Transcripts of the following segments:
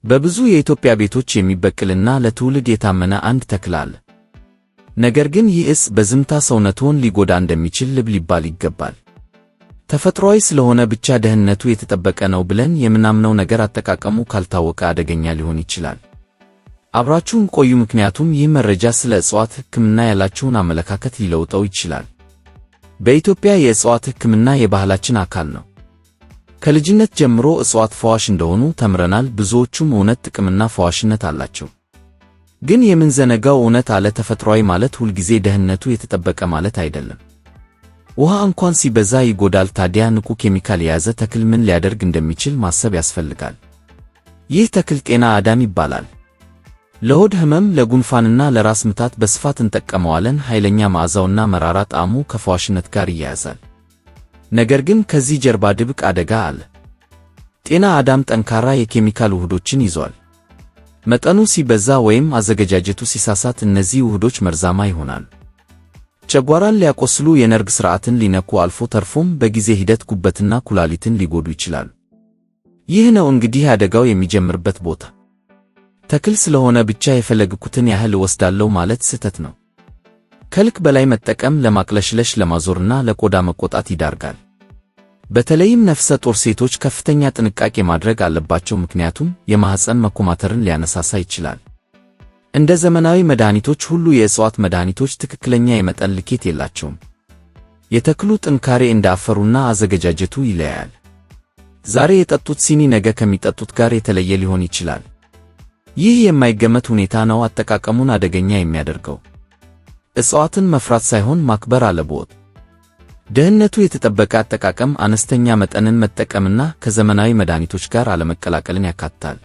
በብዙ የኢትዮጵያ ቤቶች የሚበቅልና ለትውልድ የታመነ አንድ ተክል አለ። ነገር ግን ይህ ዕፅ በዝምታ ሰውነትዎን ሊጎዳ እንደሚችል ልብ ሊባል ይገባል። ተፈጥሯዊ ስለሆነ ብቻ ደህንነቱ የተጠበቀ ነው ብለን የምናምነው ነገር አጠቃቀሙ ካልታወቀ አደገኛ ሊሆን ይችላል። አብራችሁን ቆዩ፣ ምክንያቱም ይህ መረጃ ስለ እጽዋት ሕክምና ያላችሁን አመለካከት ሊለውጠው ይችላል። በኢትዮጵያ የእጽዋት ሕክምና የባህላችን አካል ነው። ከልጅነት ጀምሮ እጽዋት ፈዋሽ እንደሆኑ ተምረናል። ብዙዎቹም እውነት ጥቅምና ፈዋሽነት አላቸው። ግን የምንዘነጋው እውነት አለ። ተፈጥሯዊ ማለት ሁልጊዜ ደህንነቱ የተጠበቀ ማለት አይደለም። ውሃ እንኳን ሲበዛ ይጎዳል። ታዲያ ንቁ ኬሚካል የያዘ ተክል ምን ሊያደርግ እንደሚችል ማሰብ ያስፈልጋል። ይህ ተክል ጤና አዳም ይባላል። ለሆድ ህመም፣ ለጉንፋንና ለራስ ምታት በስፋት እንጠቀመዋለን። ኃይለኛ መዓዛውና መራራ ጣዕሙ ከፈዋሽነት ጋር ይያያዛል። ነገር ግን ከዚህ ጀርባ ድብቅ አደጋ አለ። ጤና አዳም ጠንካራ የኬሚካል ውህዶችን ይዟል። መጠኑ ሲበዛ ወይም አዘገጃጀቱ ሲሳሳት እነዚህ ውህዶች መርዛማ ይሆናሉ። ጨጓራን ሊያቆስሉ፣ የነርቭ ሥርዓትን ሊነኩ፣ አልፎ ተርፎም በጊዜ ሂደት ጉበትና ኩላሊትን ሊጎዱ ይችላሉ። ይህ ነው እንግዲህ አደጋው የሚጀምርበት ቦታ። ተክል ስለሆነ ብቻ የፈለግኩትን ያህል እወስዳለሁ ማለት ስህተት ነው። ከልክ በላይ መጠቀም ለማቅለሽለሽ፣ ለማዞርና ለቆዳ መቆጣት ይዳርጋል። በተለይም ነፍሰ ጡር ሴቶች ከፍተኛ ጥንቃቄ ማድረግ አለባቸው፣ ምክንያቱም የማህፀን መኮማተርን ሊያነሳሳ ይችላል። እንደ ዘመናዊ መድኃኒቶች ሁሉ የእጽዋት መድኃኒቶች ትክክለኛ የመጠን ልኬት የላቸውም። የተክሉ ጥንካሬ እንደ አፈሩና አዘገጃጀቱ ይለያያል። ዛሬ የጠጡት ሲኒ ነገ ከሚጠጡት ጋር የተለየ ሊሆን ይችላል። ይህ የማይገመት ሁኔታ ነው አጠቃቀሙን አደገኛ የሚያደርገው። እጽዋትን መፍራት ሳይሆን ማክበር አለብዎት። ደህንነቱ የተጠበቀ አጠቃቀም አነስተኛ መጠንን መጠቀምና ከዘመናዊ መድኃኒቶች ጋር አለመቀላቀልን ያካትታል።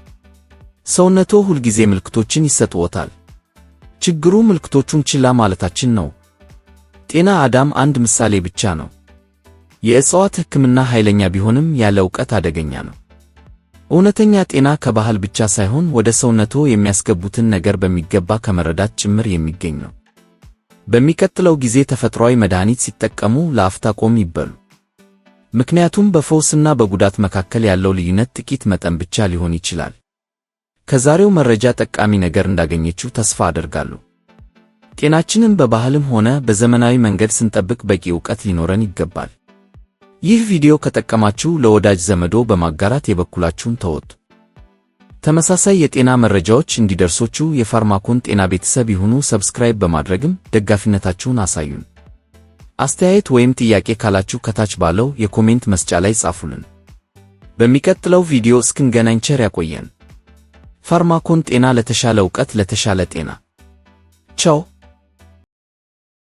ሰውነቶ ሁልጊዜ ምልክቶችን ይሰጥዎታል። ችግሩ ምልክቶቹን ችላ ማለታችን ነው። ጤና አዳም አንድ ምሳሌ ብቻ ነው። የእጽዋት ሕክምና ኃይለኛ ቢሆንም ያለ ዕውቀት አደገኛ ነው። እውነተኛ ጤና ከባህል ብቻ ሳይሆን ወደ ሰውነቶ የሚያስገቡትን ነገር በሚገባ ከመረዳት ጭምር የሚገኝ ነው። በሚቀጥለው ጊዜ ተፈጥሯዊ መድኃኒት ሲጠቀሙ ለአፍታ ቆም ይበሉ። ምክንያቱም በፈውስና በጉዳት መካከል ያለው ልዩነት ጥቂት መጠን ብቻ ሊሆን ይችላል። ከዛሬው መረጃ ጠቃሚ ነገር እንዳገኘችሁ ተስፋ አደርጋለሁ። ጤናችንን በባህልም ሆነ በዘመናዊ መንገድ ስንጠብቅ በቂ ዕውቀት ሊኖረን ይገባል። ይህ ቪዲዮ ከጠቀማችሁ ለወዳጅ ዘመዶ በማጋራት የበኩላችሁን ተወጡ። ተመሳሳይ የጤና መረጃዎች እንዲደርሶችሁ የፋርማኮን ጤና ቤተሰብ ይሁኑ። ሰብስክራይብ በማድረግም ደጋፊነታችሁን አሳዩን። አስተያየት ወይም ጥያቄ ካላችሁ ከታች ባለው የኮሜንት መስጫ ላይ ጻፉልን። በሚቀጥለው ቪዲዮ እስክንገናኝ ቸር ያቆየን። ፋርማኮን ጤና፣ ለተሻለ ዕውቀት፣ ለተሻለ ጤና። ቻው።